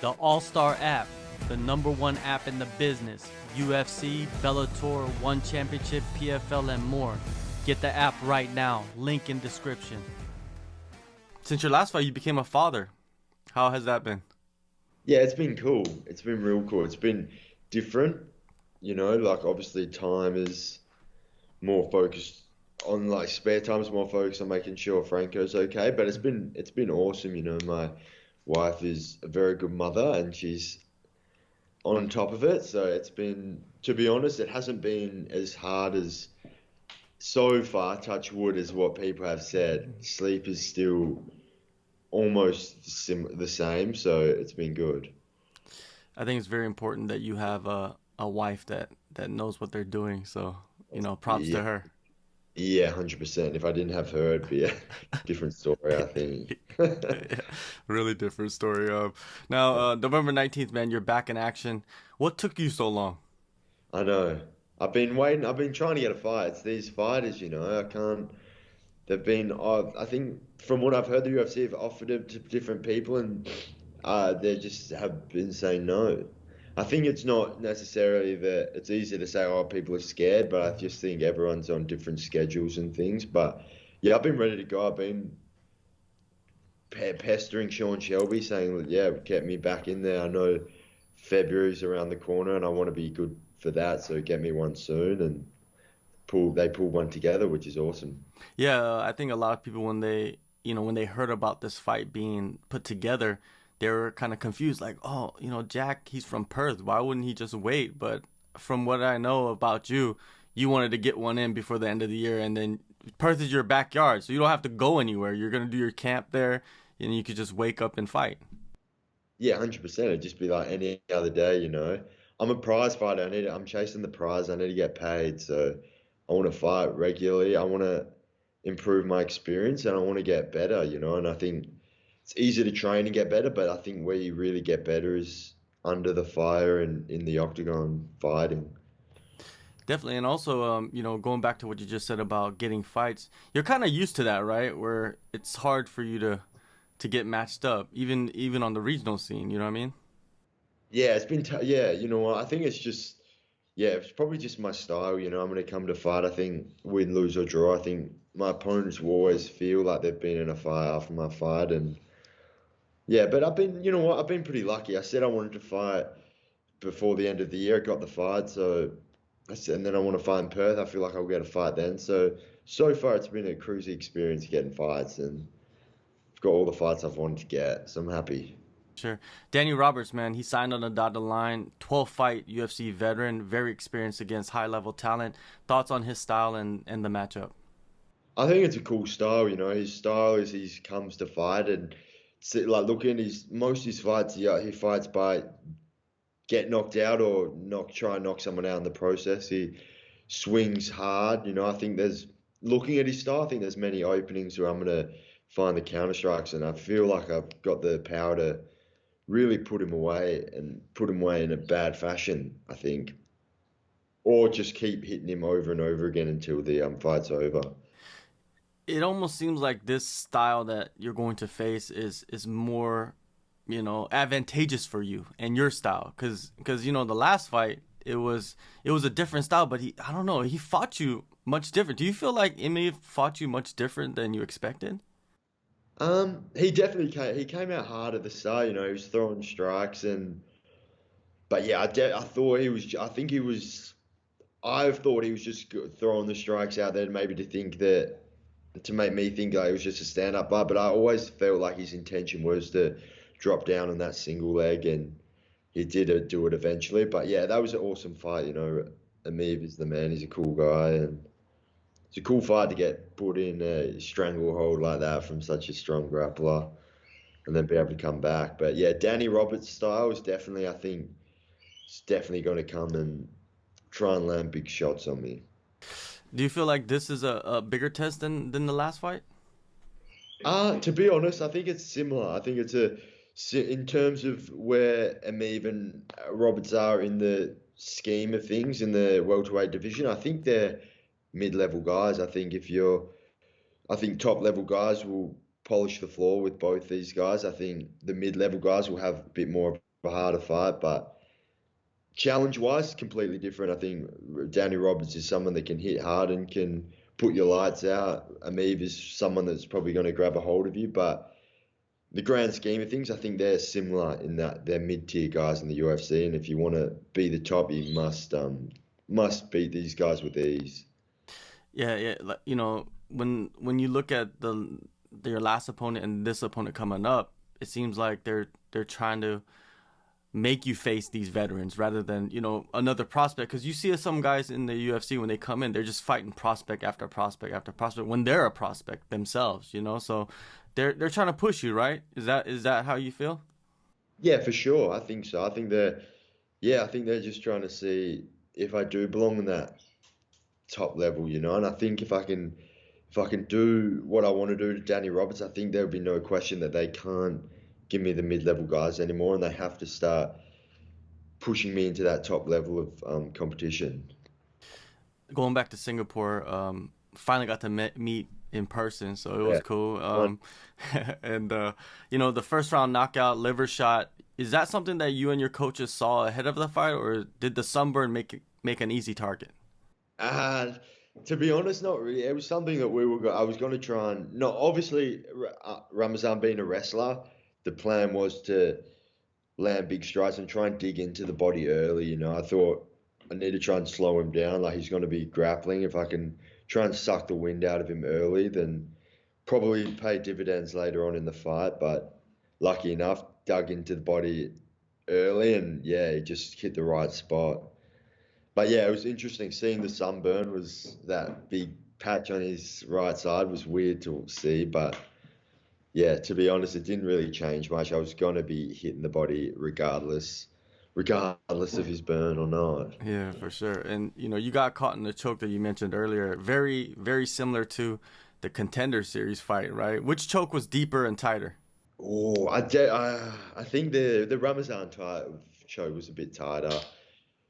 The AllStar app, the #1 app in the business. UFC, Bellator, One Championship, PFL, and more. Get the app right now. Link in description. Since your last fight, you became a father. How has that been? Yeah, it's been cool. It's been real cool. It's been different, like obviously time is more focused on like spare time is more focused on making sure Franco's okay, but it's been awesome, my wife is a very good mother and she's on top of it, so it's been, to be honest, it hasn't been as hard as so far, touch wood, as what people have said. Sleep is still almost the same, so it's been good. I think it's very important that you have a wife that knows what they're doing. So, props Yeah, to her. yeah, 100%. If I didn't have her, it'd be a different story, I think. Yeah, really different story. Now, November 19th, man, you're back in action. What took you so long? I know. I've been waiting. I've been trying to get a fight. It's these fighters, I can't. They've been. I think from what I've heard, the UFC have offered it to different people, and they just have been saying no. I think it's not necessarily that it's easy to say, oh, people are scared, but I just think everyone's on different schedules and things. But yeah, I've been ready to go. I've been pestering Sean Shelby, saying, that, yeah, get me back in there. I know February's around the corner, and I want to be good for that. So get me one soon, and they pulled one together, which is awesome. Yeah, I think a lot of people when they heard about this fight being put together, they were kind of confused, like, oh, Jack, he's from Perth. Why wouldn't he just wait? But from what I know about you, you wanted to get one in before the end of the year, and then Perth is your backyard, so you don't have to go anywhere. You're gonna do your camp there, and you could just wake up and fight. Yeah, 100%. It'd just be like any other day. I'm a prize fighter. I'm chasing the prize. I need to get paid. So I want to fight regularly. I want to improve my experience and I want to get better. And I think it's easy to train and get better, but I think where you really get better is under the fire and in the octagon fighting. Definitely, and also, going back to what you just said about getting fights, you're kind of used to that, right? Where it's hard for you to get matched up, even on the regional scene. You know what I mean? Yeah, it's been yeah, you know what? I think it's just yeah, it's probably just my style. I'm going to come to fight. I think win, lose or draw. I think my opponents will always feel like they've been in a fight after my fight, and yeah, but I've been, you know what? I've been pretty lucky. I said I wanted to fight before the end of the year. I got the fight, so I said, and then I want to fight in Perth. I feel like I'll get a fight then. So far it's been a cruisy experience getting fights, and I've got all the fights I've wanted to get, so I'm happy. Sure. Danny Roberts, man, he signed on the dotted line. 12 fight UFC veteran, very experienced against high level talent. Thoughts on his style and the matchup? I think it's a cool style. His style is he comes to fight and like look in his most of his fights. Yeah, he fights by get knocked out or try and knock someone out in the process. He swings hard. I think there's looking at his style. I think there's many openings where I'm gonna find the counter strikes, and I feel like I've got the power to really put him away and put him away in a bad fashion. I think, or just keep hitting him over and over again until the fight's over. It almost seems like this style that you're going to face is more, advantageous for you and your style, because the last fight it was a different style, but I don't know, he fought you much different. Do you feel like Ime fought you much different than you expected? He definitely came. He came out hard at the start. He was throwing strikes but yeah, I thought he was. I think he was. I thought he was just throwing the strikes out there, maybe to make me think like it was just a stand-up fight. But I always felt like his intention was to drop down on that single leg, and he did do it eventually. But yeah, that was an awesome fight. Amib is the man. He's a cool guy, and it's a cool fight to get put in a stranglehold like that from such a strong grappler and then be able to come back. But yeah, Danny Roberts' style is definitely, I think, it's definitely going to come and try and land big shots on me. Do you feel like this is a bigger test than the last fight? To be honest, I think it's similar. I think in terms of where Amib and Roberts are in the scheme of things in the welterweight division, I think they're mid-level guys. I think top-level guys will polish the floor with both these guys. I think the mid-level guys will have a bit more of a harder fight, but challenge-wise, completely different. I think Danny Roberts is someone that can hit hard and can put your lights out. Amib is someone that's probably going to grab a hold of you, but the grand scheme of things, I think they're similar in that they're mid-tier guys in the UFC, and if you want to be the top, you must beat these guys with ease. Yeah, yeah. When you look at their last opponent and this opponent coming up, it seems like they're trying to make you face these veterans rather than another prospect. Because you see some guys in the UFC when they come in, they're just fighting prospect after prospect after prospect when they're a prospect themselves. So they're trying to push you, right? Is that how you feel? Yeah, for sure. I think so. I think they're just trying to see if I do belong in that top level, and I think if I can do what I want to do to Danny Roberts, I think there'll be no question that they can't give me the mid-level guys anymore, and they have to start pushing me into that top level of competition. Going back to Singapore, finally got to meet in person, so it was Yeah. cool. Fun. And the first round knockout, liver shot. Is that something that you and your coaches saw ahead of the fight, or did the sunburn make an easy target? Uh, to be honest, not really. It was something that I was going to try and not obviously Ramazan being a wrestler, the plan was to land big strides and try and dig into the body early. I thought I need to try and slow him down. Like he's going to be grappling. If I can try and suck the wind out of him early, then probably pay dividends later on in the fight. But lucky enough, dug into the body early and yeah, he just hit the right spot. But yeah, it was interesting seeing the sunburn was that big patch on his right side was weird to see, but yeah, to be honest, it didn't really change much. I was gonna be hitting the body regardless of his burn or not. Yeah, for sure. And you got caught in the choke that you mentioned earlier. Very, very similar to the Contender Series fight, right? Which choke was deeper and tighter? Oh, I think the Ramazan tight choke was a bit tighter,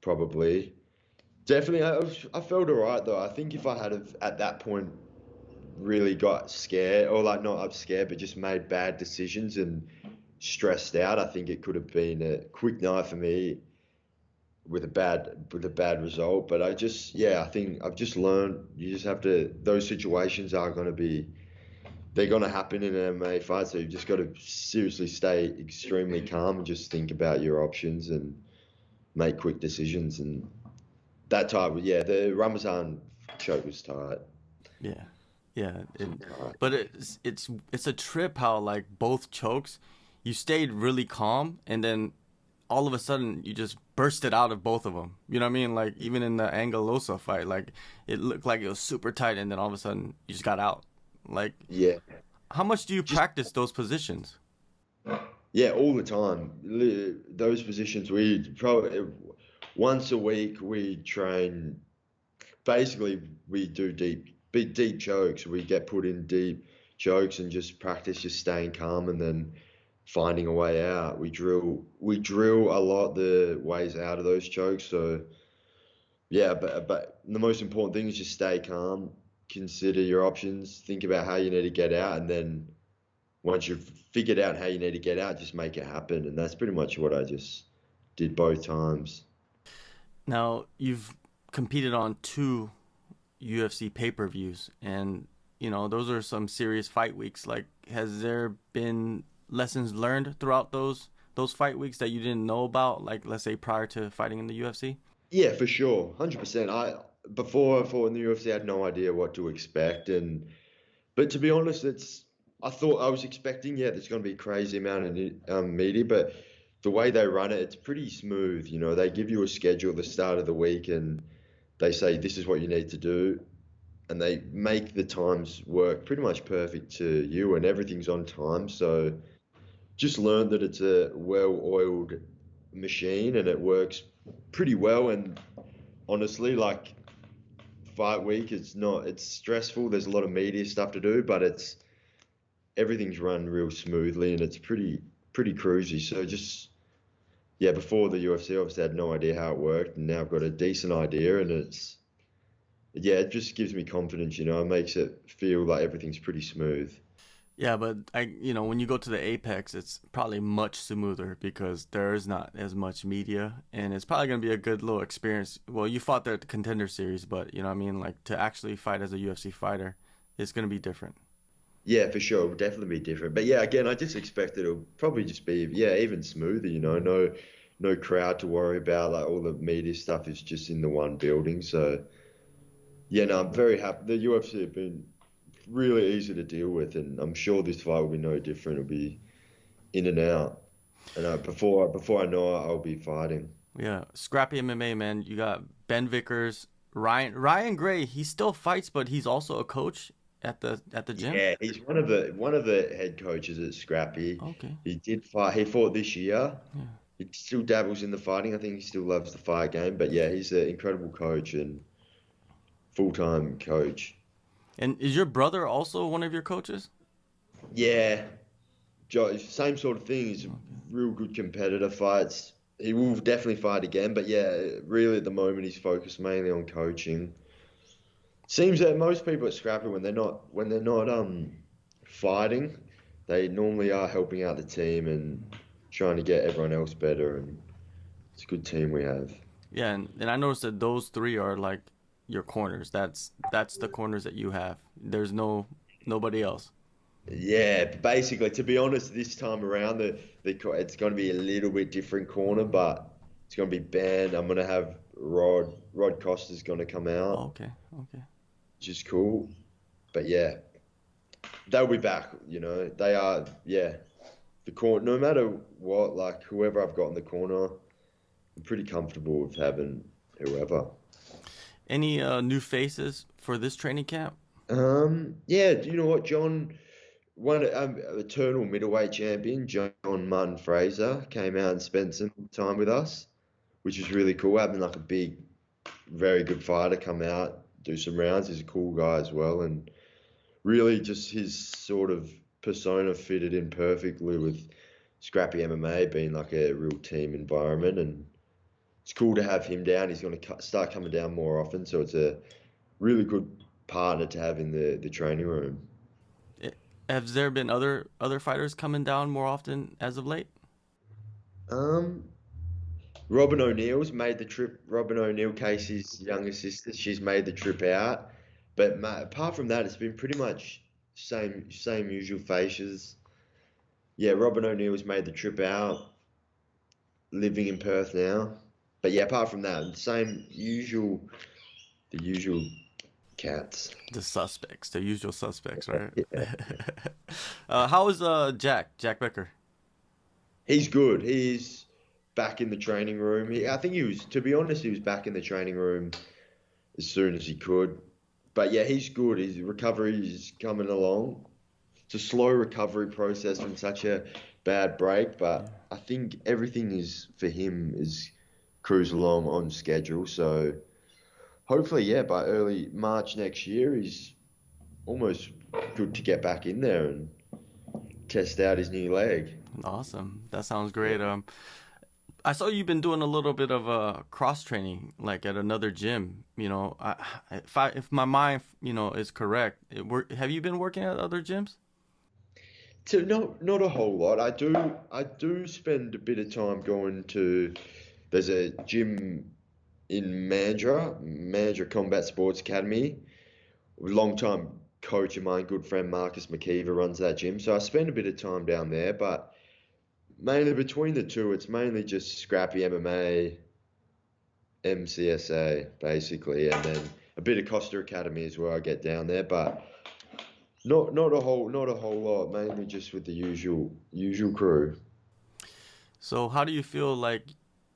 probably. Definitely, I felt alright though. I think if I had have, at that point really got scared, or like not up scared, but just made bad decisions and stressed out, I think it could have been a quick night for me with a bad result. But I think I've just learned you just have to. Those situations are going to be they're going to happen in an MMA fight, so you've just got to seriously stay extremely calm and just think about your options and make quick decisions. And that type, yeah, the Ramazan choke was tight. Yeah, yeah. Tight. But it's a trip how like both chokes, you stayed really calm, and then all of a sudden you just bursted out of both of them. You know what I mean? Like even in the Angelosa fight, like it looked like it was super tight, and then all of a sudden you just got out. Like, Yeah, how much do you just practice those positions? yeah, all the time. Those positions we probably once a week we train. Basically, we do deep chokes. We get put in deep chokes and just practice just staying calm and then finding a way out. We drill a lot the ways out of those chokes. So yeah, but the most important thing is just stay calm, consider your options, think about how you need to get out, and then once you've figured out how you need to get out, just make it happen. And that's pretty much what I just did both times. Now, you've competed on two UFC pay-per-views, and those are some serious fight weeks. Like, has there been lessons learned throughout those fight weeks that you didn't know about, like let's say prior to fighting in the UFC? Yeah, for sure, 100%. Before in the UFC, I had no idea what to expect, and but to be honest, I thought I was expecting, yeah, there's going to be a crazy amount of media, but the way they run it, it's pretty smooth. They give you a schedule at the start of the week, and they say this is what you need to do, and they make the times work pretty much perfect to you, and everything's on time. So just learned that it's a well-oiled machine, and it works pretty well. And honestly, like fight week, it's stressful. There's a lot of media stuff to do, but everything's run real smoothly and it's pretty cruisy. So just yeah, before the UFC, obviously I had no idea how it worked, and now I've got a decent idea, and it just gives me confidence. It makes it feel like everything's pretty smooth. Yeah, but when you go to the Apex, it's probably much smoother because there's not as much media, and it's probably gonna be a good little experience. Well, you fought there at the Contender Series, but you know what I mean, like to actually fight as a UFC fighter, it's gonna be different. Yeah, for sure, it'll definitely be different. But yeah, again, I just expect it'll probably just be even smoother. No crowd to worry about. Like all the media stuff is just in the one building. So yeah, no, I'm very happy. The UFC have been really easy to deal with, and I'm sure this fight will be no different. It'll be in and out. And before I know it, I'll be fighting. Yeah, scrappy MMA, man. You got Ben Vickers, Ryan Gray. He still fights, but he's also a coach at the gym. Yeah, he's one of the head coaches at Scrappy. Okay, He did fight. He fought this year. yeah. He still dabbles in the fighting. I think he still loves the fight game. But yeah, he's an incredible coach and full-time coach. And is your brother also one of your coaches? Yeah, same sort of thing. He's a real good competitor. Fights. He will definitely fight again. But yeah, really at the moment he's focused mainly on coaching. Seems that most people at Scrappy when they're not fighting, they normally are helping out the team and trying to get everyone else better. And it's a good team we have. Yeah, and I noticed that those three are like your corners. That's the corners that you have. There's nobody else. Yeah, basically, to be honest, this time around, it's going to be a little bit different corner, but it's going to be Ben. I'm going to have Rod. Rod Costa's going to come Oh, out, okay, okay. which is cool. But yeah, they'll be back. They are. Yeah, the corner. No matter what, like whoever I've got in the corner, I'm pretty comfortable with having whoever. Any new faces for this training camp? Yeah. Do you know what, John? One eternal middleweight champion, John Martin Fraser, came out and spent some time with us, which was really cool. Having like a big, very good fighter come out, do some rounds. He's a cool guy as well, and really just his sort of persona fitted in perfectly with Scrappy MMA being like a real team environment, and it's cool to have him down. He's going to start coming down more often, so it's a really good partner to have in the training room. Eh, Has there been other fighters coming down more often as of late? Um, Robin O'Neill's made the trip. Robin O'Neill, Casey's younger sister, she's made the trip out. But apart from that, it's been pretty much same usual faces. Yeah, Robin O'Neill's made the trip out, living in Perth now. But yeah, apart from that, the usual cats. The suspects, the usual suspects, right? Yeah. How is Jack Becker? He's good. He's back in the training room. I think to be honest, he was back in the training room as soon as he could. But yeah, he's good. His recovery is coming along. It's a slow recovery process from such a bad break, Yeah. but I think everything is for him is cruise along on schedule. So hopefully, yeah, by early March next year, he's almost good to get back in there and test out his new leg. Awesome. That sounds great. I saw you've been doing a little bit of cross training, like at another gym. If my mind, is correct, have you been working at other gyms? So not a whole lot. I do spend a bit of time going to. There's a gym in Mandurah Combat Sports Academy. Long time coach of mine, good friend Marcus McKeever runs that gym. So I spend a bit of time down there, but mainly between the two, it's mainly just scrappy MMA, MCSA basically, and then a bit of Costa Academy is where I get down there, but not a whole lot. Mainly just with the usual crew. So how do you feel like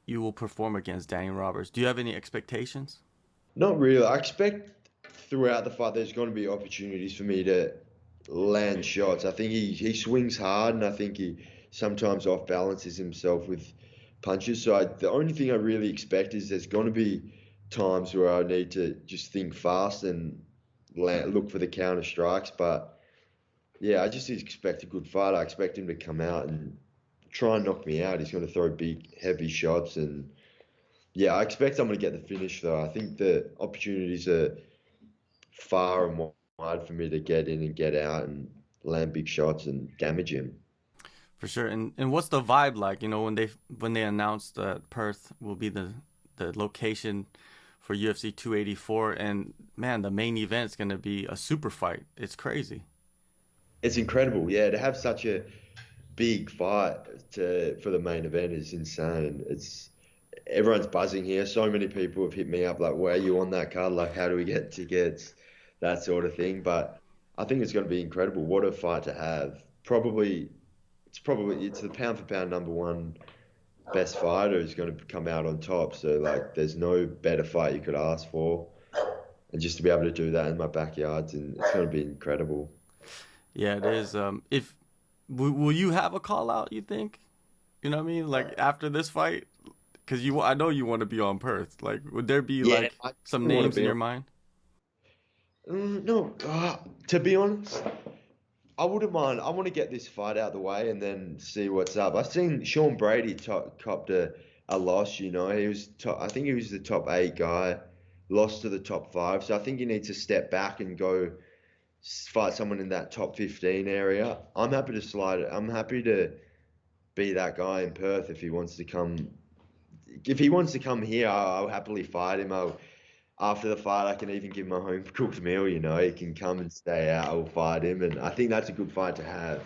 you will perform against Daniel Roberts? Do you have any expectations? Not really. I expect throughout the fight there's going to be opportunities for me to land shots. I think he swings hard, and I think he sometimes off balances himself with punches. So the only thing I really expect is there's going to be times where I need to just think fast and look for the counter strikes. But yeah, I just expect a good fight. I expect him to come out and try and knock me out. He's going to throw big, heavy shots, and yeah, I expect I'm going to get the finish though. I think the opportunities are far and wide for me to get in and get out, and land big shots and damage him. For sure. And what's the vibe like? You know, when they announced that Perth will be the location for UFC 284, and man, the main event's gonna be a super fight. It's crazy. It's incredible, yeah, to have such a big fight for the main event is insane. It's everyone's buzzing here. So many people have hit me up like, "Where are you on that card? Like, how do we get tickets?" That sort of thing. But I think it's going to be incredible. What a fight to have. It's the pound for pound number one best fighter is going to come out on top. So like, there's no better fight you could ask for. And just to be able to do that in my backyard, and it's going to be incredible. Yeah, it is. If will you have a call out? You think? You know what I mean? Like after this fight, because I know you want to be on Perth. Like, would there be Yeah, like I some want to names in be your on. mind? No, to be honest, I wouldn't mind. I want to get this fight out of the way and then see what's up. I've seen Sean Brady copped a loss. You know, he was top, I think he was the top 8 guy, lost to the top 5. So I think he needs to step back and go fight someone in that top 15 area. I'm happy to slide it. I'm happy to be that guy in Perth if he wants to come. If he wants to come here, I'll happily fight him. After the fight, I can even give him a home cooked meal. You know, he can come and stay out. I'll fight him, and I think that's a good fight to have.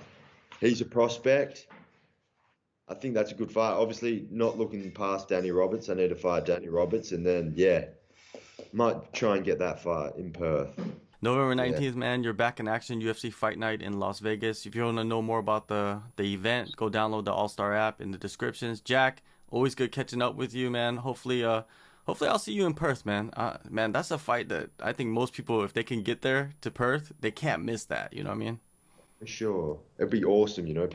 He's a prospect. I think that's a good fight. Obviously, not looking past Danny Roberts. I need to fight Danny Roberts, and then yeah, might try and get that fight in Perth. November Yeah. 19th, man, you're back in action. UFC Fight Night in Las Vegas. If you want to know more about the event, go download the AllStar app in the descriptions. Jack, always good catching up with you, man. Hopefully I'll see you in Perth, man. Man, that's a fight that I think most people, if they can get there to Perth, they can't miss that. You know what I mean? For sure. It'd be awesome, you know.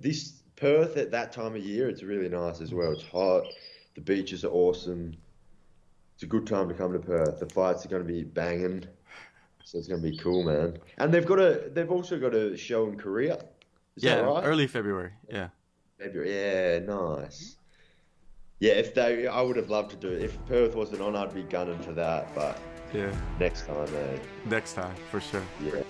This Perth at that time of year, it's really nice as well. It's hot. The beaches are awesome. It's a good time to come to Perth. The fights are going to be banging, so it's going to be cool, man. And they've also got a show in Korea. Is that Yeah, right? early February. Yeah. February. Yeah, nice. Yeah, I would have loved to do it. If Perth wasn't on, I'd be gunning for that. But Yeah. next time, man. Next time, for sure. Yeah.